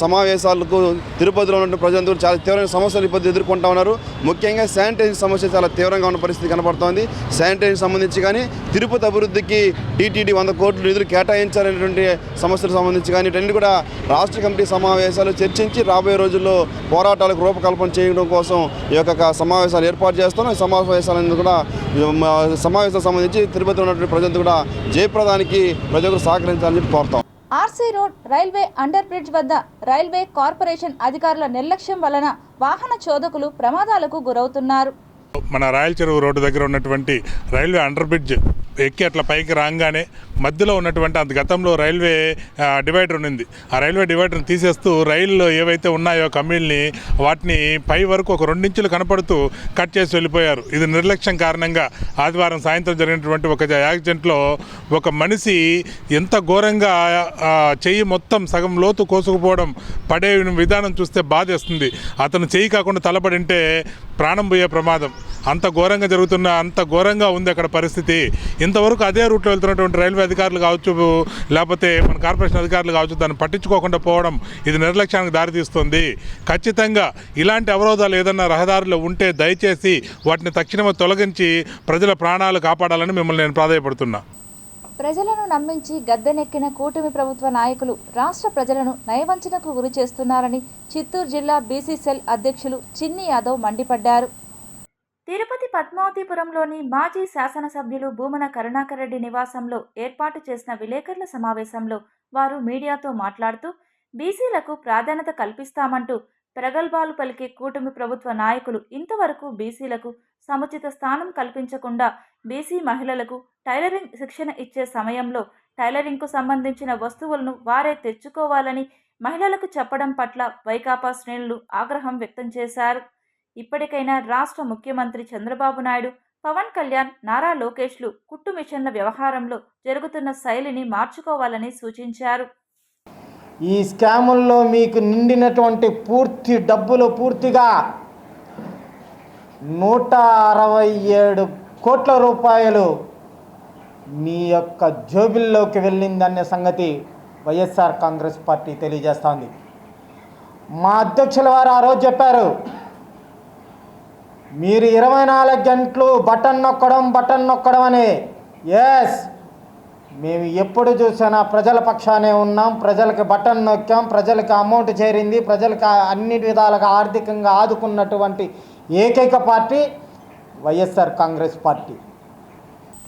సమావేశాలకు తిరుపతిలో ఉన్న ప్రజలందరూ చాలా తీవ్రమైన సమస్యలు ఇబ్బంది ఎదుర్కొంటా ఉన్నారు. ముఖ్యంగా శానిటైజేషన్ సమస్య చాలా తీవ్రంగా ఉన్న పరిస్థితి కనబడుతోంది. శానిటైజేషన్ సంబంధించి కానీ తిరుపతి అభివృద్ధికి టీటీడీ 100 కోట్ల నిధులు కేటాయించాలనేటువంటి సమస్యలకు సంబంధించి కానీ ఇవన్నీ కూడా రాష్ట్ర కమిటీ సమావేశాలు చర్చించి రాబోయే రోజుల్లో పోరాటాలకు రూపకల్పన చేయడం కోసం ఈ యొక్క సమావేశాలు ఏర్పాటు చేస్తున్నాం. ఈ సమావేశాలను కూడా సమావేశాలకు సంబంధించి తిరుపతిలో ఉన్నటువంటి ప్రజలందరూ కూడా జయప్రదానికి ప్రజలు సహకరించాలని చెప్పి కోరుతాం. RC road railway under bridge వద్ద రైల్వే కార్పొరేషన్ అధికారుల నిర్లక్ష్యం వలన వాహన చోదకులు ప్రమాదాలకు గురవుతున్నారు. మన రాయల చెరువు రోడ్డు దగ్గర ఉన్నటువంటి రైల్వే అండర్ బ్రిడ్జ్ ఎక్కి అట్లా పైకి రాగానే మధ్యలో ఉన్నటువంటి అంత గతంలో రైల్వే డివైడర్ ఉంది. ఆ రైల్వే డివైడర్ని తీసేస్తూ రైళ్ళు ఏవైతే ఉన్నాయో కమ్మీల్ని వాటిని పై వరకు ఒక 2 ఇంచులు కనపడుతూ కట్ చేసి వెళ్ళిపోయారు. ఇది నిర్లక్ష్యం కారణంగా ఆదివారం సాయంత్రం జరిగినటువంటి ఒక యాక్సిడెంట్లో ఒక మనిషి ఎంత ఘోరంగా చెయ్యి మొత్తం సగం లోతు కోసుకుపోవడం, పడే విధానం చూస్తే బాధేస్తుంది. అతను చెయ్యి కాకుండా తలపడింటే ప్రాణం పోయే ప్రమాదం. అంత ఘోరంగా ఉంది అక్కడ పరిస్థితి. ఇంతవరకు అదే రూట్లో వెళ్తున్నటువంటి రైల్వే అధికారులు కావచ్చు, లేకపోతే మన కార్పొరేషన్ అధికారులు కావచ్చు, దాన్ని పట్టించుకోకుండా పోవడం ఇది నిర్లక్ష్యానికి దారితీస్తుంది. ఖచ్చితంగా ఇలాంటి అవరోధాలు ఏదన్నా రహదారులు ఉంటే దయచేసి వాటిని తక్షణమే తొలగించి ప్రజల ప్రాణాలు కాపాడాలని మిమ్మల్ని నేను ప్రాధాయపడుతున్నా. ప్రజలను నమ్మించి గద్దెనెక్కిన కూటమి ప్రభుత్వ నాయకులు రాష్ట్ర ప్రజలను నయవంచనకు గురి చేస్తున్నారని చిత్తూరు జిల్లా బీసీ సెల్ అధ్యక్షులు చిన్ని యాదవ్ మండిపడ్డారు. తిరుపతి పద్మావతిపురంలోని మాజీ శాసనసభ్యులు భూమన కరుణాకర్ రెడ్డి నివాసంలో ఏర్పాటు చేసిన విలేకరుల సమావేశంలో వారు మీడియాతో మాట్లాడుతూ బీసీలకు ప్రాధాన్యత కల్పిస్తామంటూ ప్రగల్భాలు పలికే కూటమి ప్రభుత్వ నాయకులు ఇంతవరకు బీసీలకు సముచిత స్థానం కల్పించకుండా బీసీ మహిళలకు టైలరింగ్ శిక్షణ ఇచ్చే సమయంలో టైలరింగ్కు సంబంధించిన వస్తువులను వారే తెచ్చుకోవాలని మహిళలకు చెప్పడం పట్ల వైకాపా శ్రేణులు ఆగ్రహం వ్యక్తం చేశారు. ఇప్పటికైనా రాష్ట్ర ముఖ్యమంత్రి చంద్రబాబు నాయుడు, పవన్ కళ్యాణ్, నారా లోకేష్లు కుట్టు మిషన్ల వ్యవహారంలో జరుగుతున్న శైలిని మార్చుకోవాలని సూచించారు. ఈ స్కాముల్లో మీకు నిండినటువంటి పూర్తి డబ్బులు పూర్తిగా 167 కోట్ల రూపాయలు మీ యొక్క జోబిల్లోకి వెళ్ళిందనే సంగతి వైఎస్ఆర్ కాంగ్రెస్ పార్టీ తెలియజేస్తోంది. మా అధ్యక్షుల వారు ఆ రోజు చెప్పారు, మీరు 24 గంటలు బటన్ నొక్కడం అని. ఎస్, మేము ఎప్పుడు చూసినా ప్రజల పక్షానే ఉన్నాం. ప్రజలకు బటన్ నొక్కాం, ప్రజలకు అమౌంట్ చేరింది, ప్రజలకు అన్ని విధాలుగా ఆర్థికంగా ఆదుకున్నటువంటి ఏకైక పార్టీ వైఎస్ఆర్ కాంగ్రెస్ పార్టీ.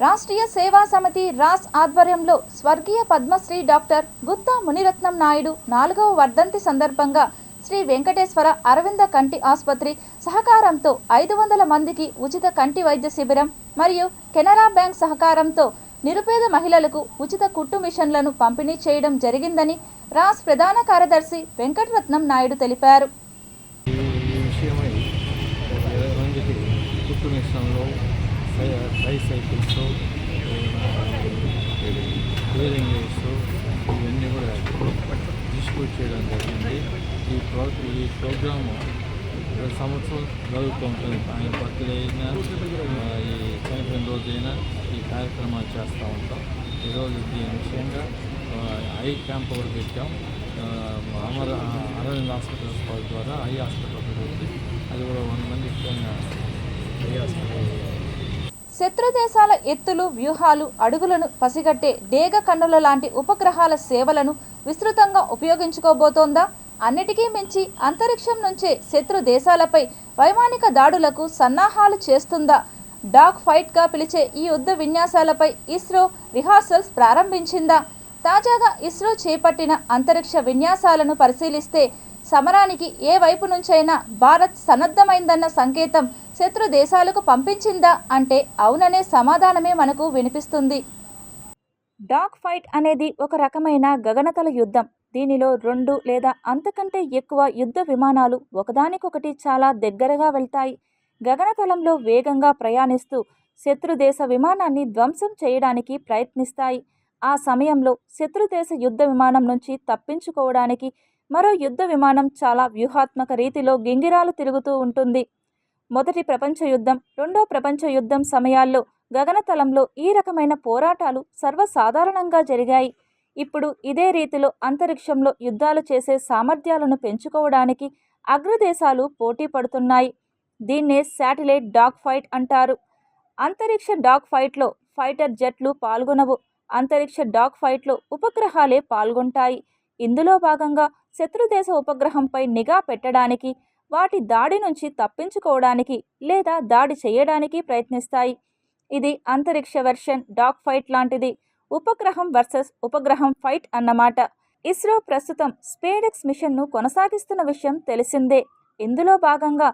రాష్ట్రీయ సేవా సమితి రాస్ ఆధ్వర్యంలో స్వర్గీయ పద్మశ్రీ డాక్టర్ గుత్తా మునిరత్నం నాయుడు 4వ వర్ధంతి సందర్భంగా శ్రీ వెంకటేశ్వర అరవింద కంటి ఆసుపత్రి సహకారంతో 500 మందికి ఉచిత కంటి వైద్య శిబిరం మరియు కెనరా బ్యాంక్ సహకారంతో నిరుపేద మహిళలకు ఉచిత కుట్టు మిషన్లను పంపిణీ చేయడం జరిగిందని రాస్ ప్రధాన కార్యదర్శి వెంకటరత్నం నాయుడు తెలిపారు. హియరింగ్ ఎయిడ్స్ ఇవన్నీ కూడా డిస్ట్రిబ్యూట్ చేయడం జరిగింది. ఈ ప్రోగ్రాము ప్రతి సంవత్సరం జరుగుతూ ఉంటుంది. ఆయన బర్త్డే అయినా ఈ చనిపోయిన రోజైనా ఈ కార్యక్రమాలు చేస్తూ ఉంటాం. ఈరోజు దీని విషయంగా ఐ క్యాంప్ ఒకటి పెట్టాం. అరవింద్ హాస్పిటల్ ద్వారా ఐ హాస్పిటల్ పెట్టి అది కూడా 100 మందికి పైన ఐ హాస్పిటల్. శత్రు దేశాల ఎత్తులు, వ్యూహాలు, అడుగులను పసిగట్టే డేగ కన్నుల లాంటి ఉపగ్రహాల సేవలను విస్తృతంగా ఉపయోగించుకోబోతోందా? అన్నిటికీ మించి అంతరిక్షం నుంచే శత్రు దేశాలపై వైమానిక దాడులకు సన్నాహాలు చేస్తుందా? డాగ్ ఫైట్గా పిలిచే ఈ యుద్ధ విన్యాసాలపై ఇస్రో రిహార్సల్స్ ప్రారంభించిందా? తాజాగా ఇస్రో చేపట్టిన అంతరిక్ష విన్యాసాలను పరిశీలిస్తే సమరానికి ఏ వైపు నుంచైనా భారత్ సన్నద్ధమైందన్న సంకేతం శత్రు దేశాలకు పంపించిందా అంటే అవుననే సమాధానమే మనకు వినిపిస్తుంది. డాగ్ ఫైట్ అనేది ఒక రకమైన గగనతల యుద్ధం. దీనిలో 2 లేదా అంతకంటే ఎక్కువ యుద్ధ విమానాలు ఒకదానికొకటి చాలా దగ్గరగా వెళ్తాయి. గగనతలంలో వేగంగా ప్రయాణిస్తూ శత్రుదేశ విమానాన్ని ధ్వంసం చేయడానికి ప్రయత్నిస్తాయి. ఆ సమయంలో శత్రుదేశ యుద్ధ విమానం నుంచి తప్పించుకోవడానికి మరో యుద్ధ విమానం చాలా వ్యూహాత్మక రీతిలో గింగిరాలు తిరుగుతూ ఉంటుంది. మొదటి ప్రపంచ యుద్ధం, రెండో ప్రపంచ యుద్ధం సమయాల్లో గగనతలంలో ఈ రకమైన పోరాటాలు సర్వసాధారణంగా జరిగాయి. ఇప్పుడు ఇదే రీతిలో అంతరిక్షంలో యుద్ధాలు చేసే సామర్థ్యాలను పెంచుకోవడానికి అగ్రదేశాలు పోటీ పడుతున్నాయి. దీన్నే శాటిలైట్ డాగ్ ఫైట్ అంటారు. అంతరిక్ష డాగ్ ఫైట్లో ఫైటర్ జెట్లు పాల్గొనవు. అంతరిక్ష డాగ్ ఫైట్లో ఉపగ్రహాలే పాల్గొంటాయి. ఇందులో భాగంగా శత్రుదేశ ఉపగ్రహంపై నిఘా పెట్టడానికి, వాటి దాడి నుంచి తప్పించుకోవడానికి లేదా దాడి చేయడానికి ప్రయత్నిస్తాయి. ఇది అంతరిక్ష వెర్షన్ డాగ్ ఫైట్ లాంటిది. ఉపగ్రహం వర్సెస్ ఉపగ్రహం ఫైట్ అన్నమాట. ఇస్రో ప్రస్తుతం స్పేడెక్స్ మిషన్ను కొనసాగిస్తున్న విషయం తెలిసిందే. ఇందులో భాగంగా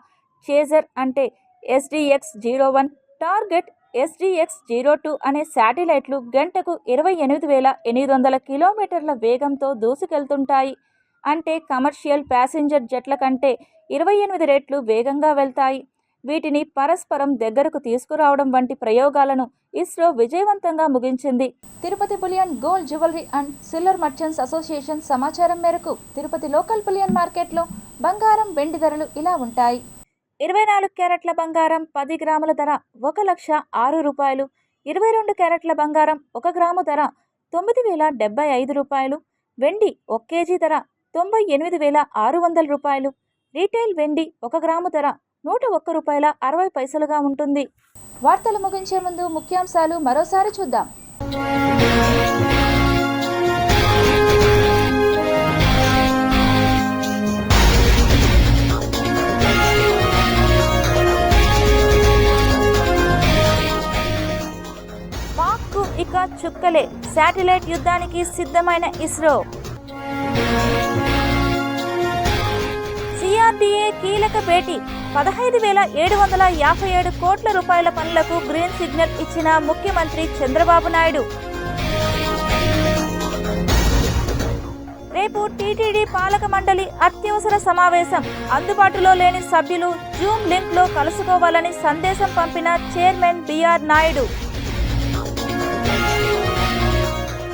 చేజర్ అంటే SDX-01, టార్గెట్ SDX-02 అనే శాటిలైట్లు గంటకు 28,800 కిలోమీటర్ల వేగంతో దూసుకెళ్తుంటాయి. అంటే కమర్షియల్ ప్యాసింజర్ జెట్ల కంటే 28 రెట్లు వేగంగా వెళ్తాయి. వీటిని పరస్పరం దగ్గరకు తీసుకురావడం వంటి ప్రయోగాలను ఇస్రో విజయవంతంగా ముగించింది. Tirupati bullion gold jewellery and silver merchants association సమాచారం మేరకు తిరుపతి లోకల్ బులియన్ మార్కెట్లో బంగారం, వెండి ధరలు ఇలా ఉంటాయి. 24 క్యారెట్ల బంగారం 10 గ్రాముల ధర 1,06,000 రూపాయలు. 22 క్యారెట్ల బంగారం 1 గ్రాము ధర 9,075 రూపాయలు. వెండి 1 కేజీ ధర 98,600 రూపాయలు. రీటైల్ వెండి 1 గ్రాము ధర 101 రూపాయల 60 పైసలుగా ఉంటుంది. వార్తలు ముగించే ముందు ముఖ్యాంశాలు మరోసారి చూద్దాం. పాక్కు ఇక చుక్కలే. శాటిలైట్ యుద్ధానికి సిద్ధమైన ఇస్రో. CRDA కీలక భేటీ. 15,757 కోట్ల రూపాయల పనులకు గ్రీన్ సిగ్నల్ ఇచ్చిన ముఖ్యమంత్రి చంద్రబాబు నాయుడు. రేపు టీటీడీ పాలక మండలి అత్యవసర సమావేశం. అందుబాటులో లేని సభ్యులు జూమ్ లింక్లో కలుసుకోవాలని సందేశం పంపిన చైర్మన్ బిఆర్ నాయుడు.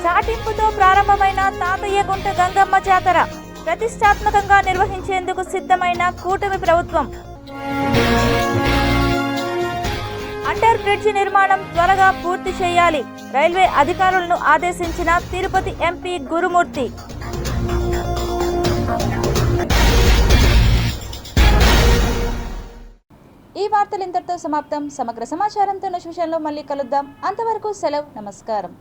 చాటింపుతో ప్రారంభమైన తాతయ్యగుంట గంగమ్మ జాతర ప్రతిష్టాత్మకంగా నిర్వహించేందుకు సిద్ధమైన కూటమి ప్రభుత్వం. అండర్ బ్రిడ్జ్ నిర్మాణం త్వరగా పూర్తి చేయాలి. రైల్వే అధికారులను ఆదేశించిన తిరుపతి ఎంపీ గురుమూర్తి. ఈ వార్తలు ఇంతటితో సమాప్తం. సమగ్ర సమాచారంతో నెక్స్ట్ విషయంలో మళ్ళీ కలుద్దాం. అంతవరకు సెలవు. నమస్కారం.